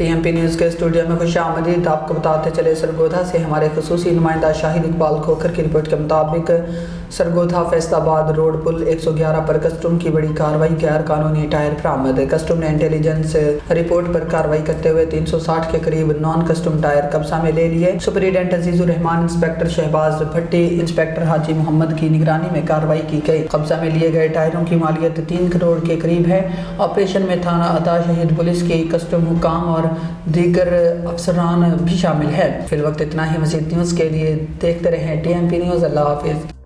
TMP news के studio में खुशामदीद। आपको बताते चले सरगोधा से हमारे खुसूसी नुमाइंदा शाहिद इकबाल खोखर की रिपोर्ट के मुताबिक सरगोधा फैसलाबाद रोड पुल 111 पर कस्टम की बड़ी कार्रवाई। गैर कानूनी टायर बरामद। कस्टम ने इंटेलिजेंस रिपोर्ट पर कार्रवाई करते हुए 360 के करीब नॉन कस्टम टायर कब्जा में ले लिए। सुपरिटेंडेंट अजीजुर रहमान, इंस्पेक्टर शहबाज भट्टी, इंस्पेक्टर हाजी मोहम्मद की निगरानी में कार्रवाई की गई। कब्जा में लिए गए टायरों की मालियत 3 करोड़ के करीब है। ऑपरेशन में थाना अता शहीद पुलिस की कस्टम हुकाम और दीगर अफसरान भी शामिल है। फिल वक्त इतना ही। मज़ीद न्यूज़ के लिए देखते रहें TMP न्यूज़। अल्लाह हाफिज़।